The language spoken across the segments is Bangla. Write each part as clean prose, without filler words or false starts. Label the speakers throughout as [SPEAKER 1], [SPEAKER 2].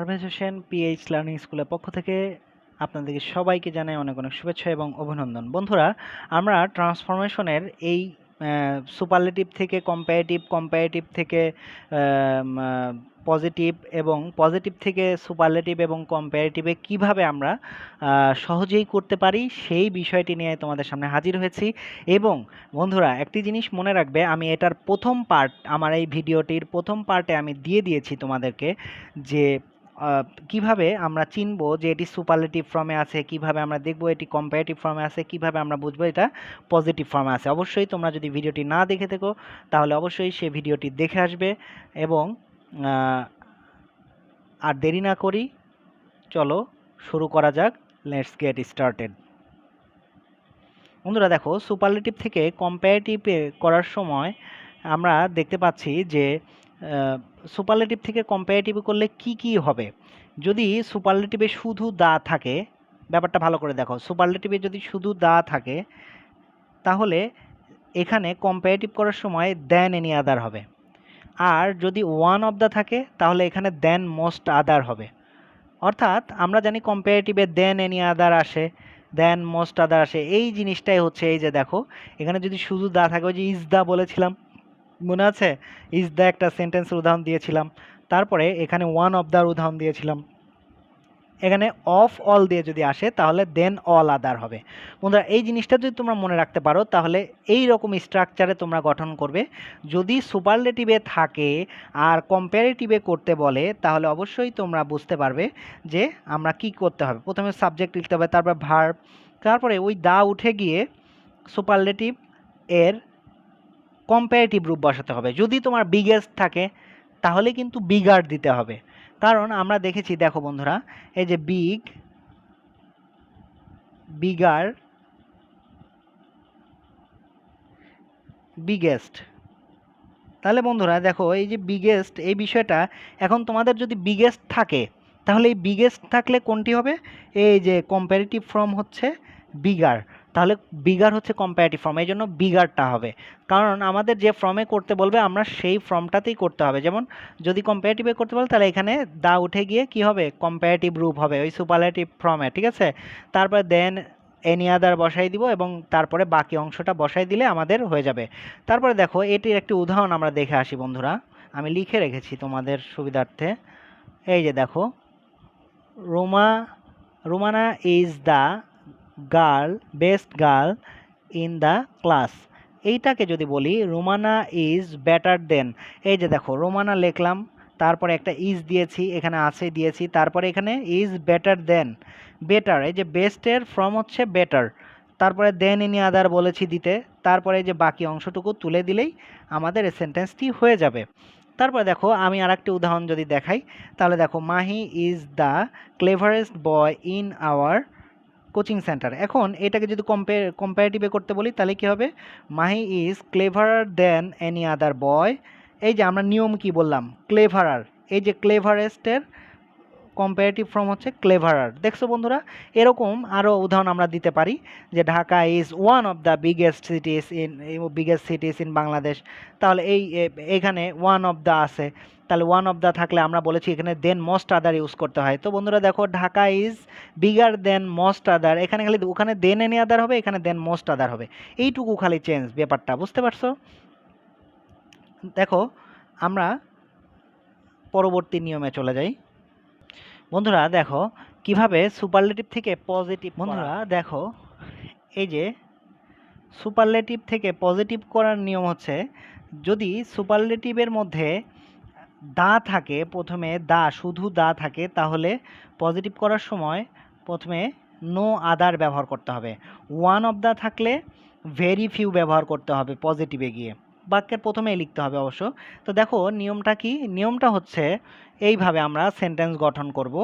[SPEAKER 1] পারভেজ হোসেন পিএইচ লার্নিং স্কুলের পক্ষ থেকে আপনাদেরকে সবাইকে জানাই অনেক অনেক শুভেচ্ছা এবং অভিনন্দন। বন্ধুরা, আমরা ট্রান্সফরমেশনের এই সুপারলেটিভ থেকে কম্পারেটিভ, কম্পারেটিভ থেকে পজিটিভ এবং পজিটিভ থেকে সুপারলেটিভ এবং কম্পারেটিভে কিভাবে আমরা সহজেই করতে পারি সেই বিষয়টি নিয়ে তোমাদের সামনে হাজির হয়েছি। এবং বন্ধুরা, একটি জিনিস মনে রাখবে, আমি এটার প্রথম পার্ট, আমার এই ভিডিওটির প্রথম পার্টে আমি দিয়ে দিয়েছি তোমাদেরকে যে কিভাবে আমরা চিনবো যে এটি সুপারলেটিভ ফর্মে আছে, কিভাবে আমরা দেখবো এটি কম্পারেটিভ ফর্মে আছে, কিভাবে আমরা বুঝবো এটা পজিটিভ ফর্মে আছে। অবশ্যই তোমরা যদি ভিডিওটি না দেখে থাকো তাহলে অবশ্যই সেই ভিডিওটি দেখে আসবে। এবং আর দেরি না করি, চলো শুরু করা যাক। Let's get started. বন্ধুরা দেখো, সুপারলেটিভ থেকে কম্পারেটিভে করার সময় আমরা দেখতে পাচ্ছি যে সুপারলেটিভ থেকে কম্পারেটিভ করলে কি কি হবে। যদি সুপারলেটিভে শুধু দা থাকে, ব্যাপারটা ভালো করে দেখো, সুপারলেটিভে যদি শুধু দা থাকে তাহলে এখানে কম্পারেটিভ করার সময় দেন এনি আদার হবে। আর যদি ওয়ান অফ দা থাকে তাহলে এখানে দেন মোস্ট আদার হবে। অর্থাৎ আমরা জানি কম্পারেটিভে দেন এনি আদার আসে, দেন মোস্ট আদার আসে। এই জিনিসটাই হচ্ছে, এই যে দেখো এখানে যদি শুধু দা থাকে, ওই যে ইজ দা বলেছিলাম, মনে আছে? ইজ দা একটা সেন্টেন্সের উদাহরণ দিয়েছিলাম। তারপরে এখানে ওয়ান অফ দার উদাহরণ দিয়েছিলাম। এখানে অফ অল দিয়ে যদি আসে তাহলে দেন অল আদার হবে। বন্ধুরা, এই জিনিসটা যদি তোমরা মনে রাখতে পারো তাহলে এই রকম স্ট্রাকচারে তোমরা গঠন করবে। যদি সুপারলেটিভে থাকে আর কম্পারেটিভে করতে বলে তাহলে অবশ্যই তোমরা বুঝতে পারবে যে আমরা কি করতে হবে। প্রথমে সাবজেক্ট লিখতে হবে, তারপর ভার্ব, তারপরে ওই দা উঠে গিয়ে সুপারলেটিভ এর কম্পারেটিভ রূপ বসাতে হবে। যদি তোমার বিগেস্ট থাকে তাহলে কিন্তু বিগার দিতে হবে। কারণ আমরা দেখেছি, দেখো বন্ধুরা, এই যে বিগ, বিগার, বিগেস্ট। তাহলে বন্ধুরা দেখো, এই যে বিগেস্ট, এই বিষয়টা এখন তোমাদের যদি বিগেস্ট থাকে তাহলে এই বিগেস্ট থাকলে কোনটি হবে? এই যে কম্পারেটিভ ফর্ম হচ্ছে বিগার, তাহলে বিগার হচ্ছে কম্পারেটিভ ফর্ম, এই জন্য বিগারটা হবে। কারণ আমাদের যে ফর্মে করতে বলবে আমরা সেই ফর্মটাতেই করতে হবে। যেমন যদি কম্পারেটিভে করতে বলে তাহলে এখানে দা উঠে গিয়ে কি হবে? কম্পারেটিভ রূপ হবে ওই সুপারলেটিভ ফর্মে, ঠিক আছে? তারপর দেন এনি আদার বসাই দিব এবং তারপরে বাকি অংশটা বসাই দিলে আমাদের হয়ে যাবে। তারপরে দেখো, এটির একটি উদাহরণ আমরা দেখে আসি বন্ধুরা, আমি লিখে রেখেছি তোমাদের সুবিধার্থে। এই যে দেখো, Romana is the girl, best girl in the class. এইটাকে যদি বলি রোমানা ইজ বেটার দেন, এই যে দেখো রোমানা লিখলাম, তারপরে একটা ইজ দিয়েছি, এখানে আছে দিয়েছি, তারপরে এখানে ইজ বেটার দেন, বেটার, এই যে বেস্টের ফর্ম হচ্ছে বেটার, তারপরে দেন ইনি আদার বলেছি দিতে, তারপরে যে বাকি অংশটুকু তুলে দিলেই আমাদের এই সেন্টেন্সটি হয়ে যাবে। তারপরে দেখো, আমি আর একটি উদাহরণ যদি দেখাই তাহলে দেখো, Mahi is the cleverest boy in our coaching centre. এখন এটাকে যদি কম্পারেটিভে করতে বলি তাহলে কী হবে? Mahi is cleverer than any other boy. এই যে আমরা নিয়ম কি বললাম, ক্লেভারার, এই যে ক্লেভারেস্টের কম্পারেটিভ ফর্ম হচ্ছে ক্লেভারার। দেখছো বন্ধুরা, এরকম আরও উদাহরণ আমরা দিতে পারি যে Dhaka is one of the biggest cities in Bangladesh. তাহলে এখানে ওয়ান অফ দ্য আছে, তাহলে ওয়ান অফ দ্য থাকলে আমরা বলেছি এখানে দেন মোস্ট আদার ইউজ করতে হয়। তো বন্ধুরা দেখো, Dhaka is bigger then most other, এখানে খালি ওখানে দেন এনি আদার হবে, এখানে দেন মোস্ট আদার হবে, এইটুকু খালি চেঞ্জ, ব্যাপারটা বুঝতে পারছো? দেখো, আমরা পরবর্তী নিয়মে চলে যাই। বন্ধুরা দেখো কিভাবে সুপারলেটিভ থেকে পজিটিভ, বন্ধুরা দেখো এই যে সুপারলেটিভ থেকে পজিটিভ করার নিয়ম হচ্ছে, যদি সুপারলেটিভের মধ্যে দা থাকে, প্রথমে দা, শুধু দা থাকে, তাহলে পজিটিভ করার সময় প্রথমে নো আদার ব্যবহার করতে হবে। ওয়ান অফ দা থাকলে ভেরি ফিউ ব্যবহার করতে হবে পজিটিভে গিয়ে, বাক্যের প্রথমেই লিখতে হবে অবশ্য। তো দেখো নিয়মটা কি? নিয়মটা হচ্ছে এইভাবে আমরা সেন্টেন্স গঠন করব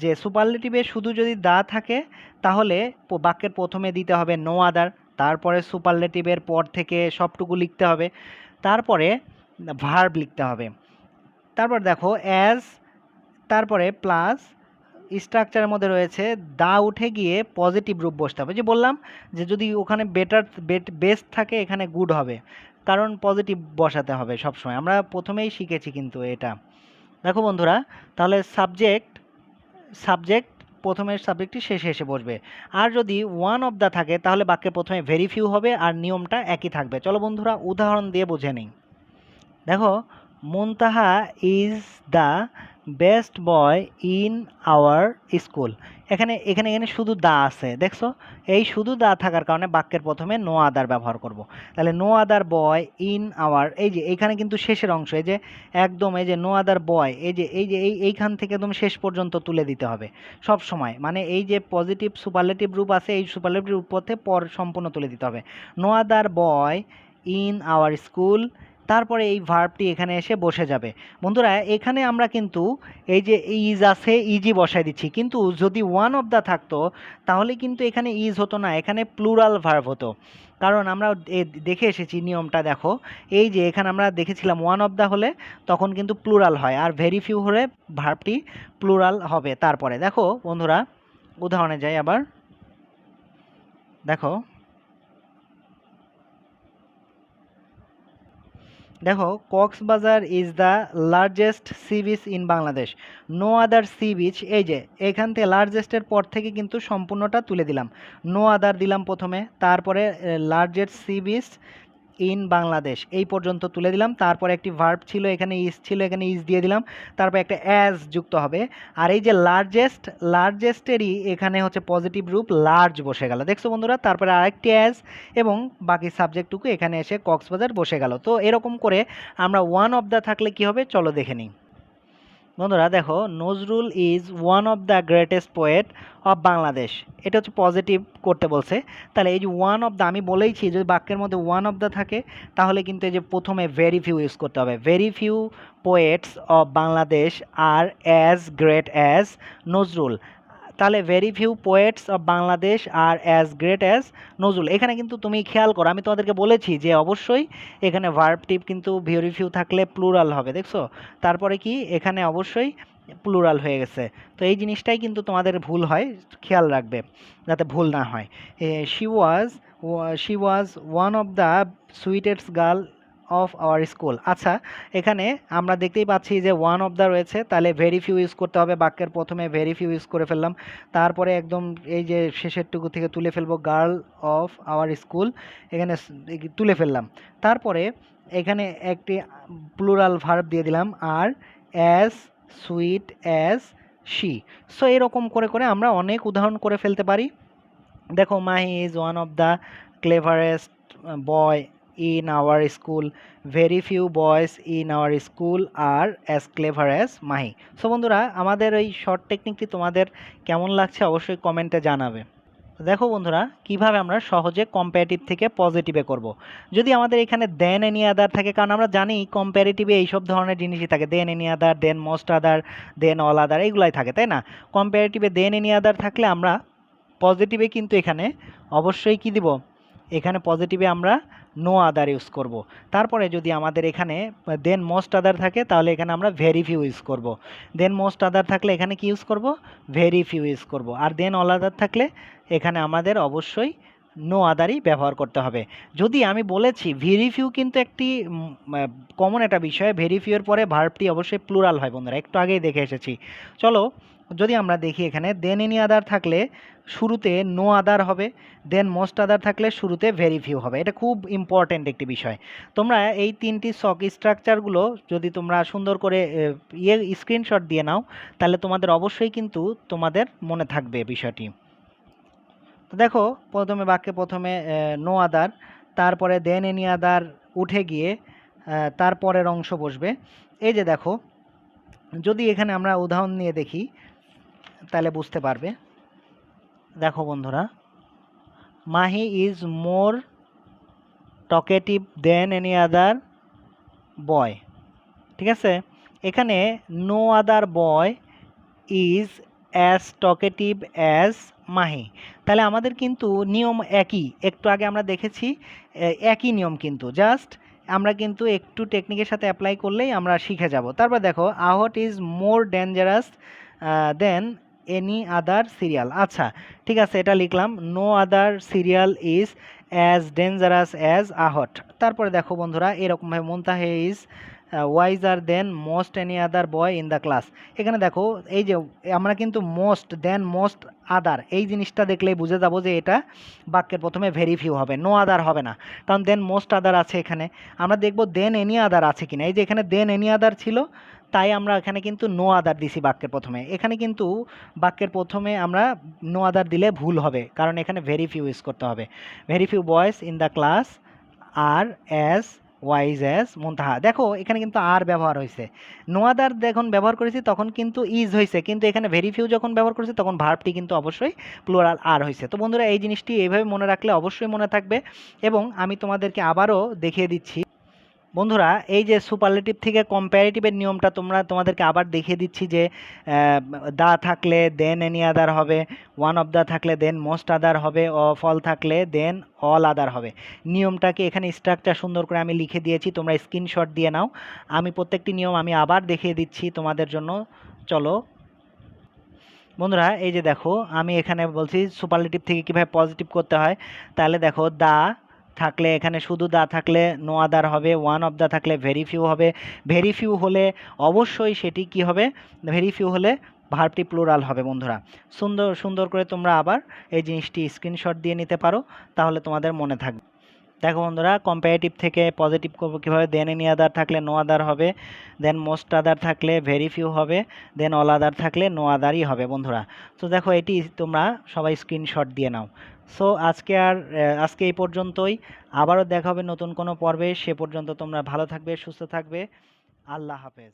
[SPEAKER 1] যে সুপারলেটিভে শুধু যদি দা থাকে তাহলে বাক্যের প্রথমে দিতে হবে নো আদার, তারপরে সুপারলেটিভের পর থেকে সবটুকু লিখতে হবে, তারপরে ভার্ব লিখতে হবে, তারপর দেখো অ্যাজ, তারপরে প্লাস স্ট্রাকচারের মধ্যে রয়েছে দা উঠে গিয়ে পজিটিভ রূপ বসতে হবে। যে বললাম যে যদি ওখানে বেস্ট থাকে এখানে গুড হবে, কারণ পজিটিভ বসাতে হবে সবসময়, আমরা প্রথমেই শিখেছি কিন্তু এটা। দেখো বন্ধুরা, তাহলে সাবজেক্ট সাবজেক্ট প্রথমের সাবজেক্টটি শেষে এসে বসবে। আর যদি ওয়ান অফ দ্য থাকে তাহলে বাক্যের প্রথমে ভেরি ফিউ হবে আর নিয়মটা একই থাকবে। চলো বন্ধুরা উদাহরণ দিয়ে বুঝে নিই। দেখো, Muntaha is the best boy in our school. এখানে এখানে এখানে শুধু দা আছে, দেখছো? এই শুধু দা থাকার কারণে বাক্যের প্রথমে নো আদার ব্যবহার করব। তাহলে no other boy in our, এই যে এইখানে কিন্তু শেষের অংশ, এই যে একদম এই যে নো আদার বয়, এই যে এইখান থেকে একদম শেষ পর্যন্ত তুলে দিতে হবে সব সময়। মানে এই যে পজিটিভ সুপারলেটিভ রূপ আছে, এই সুপারলেটিভ রূপ পথে পর সম্পূর্ণ তুলে দিতে হবে। No other boy in our school, তারপরে এই ভার্বটি এখানে এসে বসে যাবে। বন্ধুরা এখানে আমরা কিন্তু এই যে ইজ আছে, ইজই বসাই দিচ্ছি, কিন্তু যদি ওয়ান অফ দ্য থাকতো তাহলে কিন্তু এখানে ইজ হতো না, এখানে প্লুরাল ভার্ব হতো। কারণ আমরা দেখে এসেছি নিয়মটা, দেখো এই যে এখানে আমরা দেখেছিলাম ওয়ান অফ দ্য হলে তখন কিন্তু প্লুরাল হয়, আর ভেরি ফিউ হলে ভার্বটি প্লুরাল হবে। তারপরে দেখো বন্ধুরা উদাহরণে যাই আবার। দেখো দেখো, Cox's Bazar is the largest sea beach in Bangladesh. No other sea beach, এই যে এখান থেকে লার্জেস্টের পর থেকে কিন্তু সম্পূর্ণটা তুলে দিলাম, নো আদার দিলাম প্রথমে, তারপরে largest sea beach in Bangladesh এই পর্যন্ত তুলে দিলাম। তারপরে একটি ভার্ব ছিল, এখানে ইজ ছিল, এখানে ইজ দিয়ে দিলাম, তারপর একটা অ্যাজ যুক্ত হবে। আর এই যে লার্জেস্ট, লার্জেস্টেরই এখানে হচ্ছে পজিটিভ রূপ লার্জ বসে গেল, দেখছো বন্ধুরা? তারপরে আরেকটি অ্যাজ এবং বাকি সাবজেক্টটুকু এখানে এসে কক্সবাজার বসে গেল। তো এরকম করে আমরা ওয়ান অফ দ্য থাকলে কি হবে চলো দেখে নিই। বন্ধুরা দেখো, Nazrul is one of the greatest poet of Bangladesh, এটা হচ্ছে পজিটিভ করতে বলছে। তাহলে এই যে ওয়ান অফ দ্য, আমি বলেইছি যদি বাক্যের মধ্যে ওয়ান অফ দ্য থাকে তাহলে কিন্তু এই যে প্রথমে ভেরি ফিউ ইউজ করতে হবে। Very few poets of Bangladesh are as great as Nazrul. তাহলে very few poets of Bangladesh are as great as Nazrul. এখানে কিন্তু তুমি খেয়াল করো, আমি তোমাদেরকে বলেছি যে অবশ্যই এখানে ভার্বটি কিন্তু ভেরি ফিউ থাকলে প্লুরাল হবে, দেখছো? তারপরে কি এখানে অবশ্যই প্লুরাল হয়ে গেছে। তো এই জিনিসটাই কিন্তু তোমাদের ভুল হয়, খেয়াল রাখবে যাতে ভুল না হয়। She was one of the sweetest girl of our school. আচ্ছা, এখানে আমরা দেখতেই পাচ্ছি যে ওয়ান অফ দ্য রয়েছে, তাহলে ভেরি ফিউ ইউজ করতে হবে, বাক্যের প্রথমে ভেরি ফিউ ইউজ করে ফেললাম। তারপরে একদম এই যে শেষের টুকু থেকে তুলে ফেলবো গার্ল অফ আওয়ার স্কুল, এখানে তুলে ফেললাম। তারপরে এখানে একটি প্লুরাল ভার্ব দিয়ে দিলাম, are as sweet as she. So এরকম করে করে আমরা অনেক উদাহরণ করে ফেলতে পারি। দেখো, Mahi is one of the cleverest boy in our school, very few boys in our school are as clever as Mahi. So বন্ধুরা আমাদের এই শর্ট টেকনিকটি তোমাদের কেমন লাগছে অবশ্যই কমেন্টে জানাবে। দেখো বন্ধুরা কিভাবে আমরা সহজে কম্পারেটিভ থেকে পজিটিভে করব। যদি আমাদের এখানে দেন এনি আদার থাকে, কারণ আমরা জানি কম্পারেটিভে এইসব ধরনের জিনিসই থাকে, দেন এনি আদার, দেন মোস্ট আদার, দেন অল আদার, এইগুলাই থাকে, তাই না? কম্পারেটিভে দেন এনি আদার থাকলে আমরা পজিটিভে কিন্তু এখানে অবশ্যই কি দিব, এখানে পজিটিভে আমরা নো আদার ইউজ করব। তারপরে যদি আমাদের এখানে দেন মোস্ট আদার থাকে তাহলে এখানে আমরা ভেরি ফিউ ইউজ করব। দেন মোস্ট আদার থাকলে এখানে কি ইউজ করব, ভেরি ফিউ ইউজ করব। আর দেন অল আদার থাকলে এখানে আমাদের অবশ্যই নো আদারই ব্যবহার করতে হবে। যদি আমি বলেছি ভেরি ফিউ কিন্তু একটি কমন একটা বিষয়, ভেরি ফিউর পরে ভার্বটি অবশ্যই প্লুরাল হয় বন্ধুরা, একটু আগেই দেখে এসেছি। চলো যদি আমরা দেখি এখানে দেন এনি আদার থাকলে শুরুতে নো আদার হবে, দেন মোস্ট আদার থাকলে শুরুতে ভেরি ফিউ হবে। এটা খুব ইম্পর্ট্যান্ট একটি বিষয়। তোমরা এই তিনটি স্ট্রাকচারগুলো যদি তোমরা সুন্দর করে স্ক্রিনশট দিয়ে নাও তাহলে তোমাদের অবশ্যই কিন্তু তোমাদের মনে থাকবে বিষয়টি। তো দেখো প্রথমে বাক্যে প্রথমে নো আদার, তারপরে দেন এনি আদার উঠে গিয়ে তারপরের অংশ বসবে। এই যে দেখো, যদি এখানে আমরা উদাহরণ নিয়ে দেখি তাহলে বুঝতে পারবে। দেখো বন্ধুরা, Mahi is more talkative than any other boy, ঠিক আছে? এখানে no other boy is as talkative as Mahi. তাহলে আমাদের কিন্তু নিয়ম একই, একটু আগে আমরা দেখেছি একই নিয়ম, কিন্তু জাস্ট আমরা কিন্তু একটু টেকনিকের সাথে অ্যাপ্লাই করলেই আমরা শিখে যাব। তারপর দেখো, Aahat is more dangerous than any other serial. আচ্ছা ঠিক আছে, এটা লিখলাম, no other serial is as dangerous as Aahat. তারপরে দেখো বন্ধুরা এরকমভাবে Muntaha is wiser than most any other boy in the class. এখানে দেখো এই যে আমরা কিন্তু মোস্ট দেন মোস্ট আদার এই জিনিসটা দেখলেই বুঝে যাব যে এটা বাক্যের প্রথমে ভেরি ফিউ হবে, নো আদার হবে না, কারণ দেন মোস্ট আদার আছে এখানে। আমরা দেখব দেন এনি আদার আছে কিনা, এই যে এখানে দেন এনি আদার ছিল, তাই আমরা এখানে কিন্তু নো আদার দিছি বাক্যের প্রথমে। এখানে কিন্তু বাক্যের প্রথমে আমরা নো আদার দিলে ভুল হবে, কারণ এখানে ভেরি ফিউ ইউজ করতে হবে। Very few boys in the class are as wise as Muntaha. দেখো এখানে কিন্তু আর ব্যবহার হয়েছে, নো আদার যখন ব্যবহার করেছি তখন কিন্তু ইজ হয়েছে, কিন্তু এখানে ভেরি ফিউ যখন ব্যবহার করেছি তখন ভার্বটি কিন্তু অবশ্যই প্লুরাল আর হয়েছে। তো বন্ধুরা এই জিনিসটি এইভাবে মনে রাখলে অবশ্যই মনে থাকবে। এবং আমি তোমাদেরকে আবারও দেখিয়ে দিচ্ছি বন্ধুরা, এই যে সুপারলেটিভ থেকে কম্প্যারেটিভের নিয়মটা তোমাদেরকে আবার দেখিয়ে দিচ্ছি যে দা থাকলে দেন এনি আদার হবে, ওয়ান অফ দা থাকলে দেন মোস্ট আদার হবে, অফ অল থাকলে দেন অল আদার হবে। নিয়মটাকে এখানে স্ট্রাকচার সুন্দর করে আমি লিখে দিয়েছি, তোমরা স্ক্রিনশট দিয়ে নাও। আমি প্রত্যেকটি নিয়ম আমি আবার দেখিয়ে দিচ্ছি তোমাদের জন্য। চলো বন্ধুরা, এই যে দেখো আমি এখানে বলছি সুপারলেটিভ থেকে কীভাবে পজিটিভ করতে হয়। তাহলে দেখো দা থাকলে এখানে শুধু দা থাকলে নো আদার হবে, ওয়ান অফ দা থাকলে ভেরি ফিউ হবে। ভেরি ফিউ হলে অবশ্যই সেটি কি হবে, ভেরি ফিউ হলে ভার্বটি প্লুরাল হবে। বন্ধুরা সুন্দর সুন্দর করে তোমরা আবার এই জিনিসটি স্ক্রিনশট দিয়ে নিতে পারো, তাহলে তোমাদের মনে থাকবে। দেখো বন্ধুরা, কম্পারেটিভ থেকে পজিটিভ করবো কীভাবে, দেন এনি আদার থাকলে নো আদার হবে, দেন মোস্ট আদার থাকলে ভেরি ফিউ হবে, দেন অল আদার থাকলে নো আদারই হবে। বন্ধুরা তো দেখো এটি তোমরা সবাই স্ক্রিনশট দিয়ে নাও। সো আজকে এই পর্যন্তই, আবারও দেখা হবে নতুন কোনো পর্বে। সে পর্যন্ত তোমরা ভালো থাকবে, সুস্থ থাকবে। আল্লাহ হাফেজ।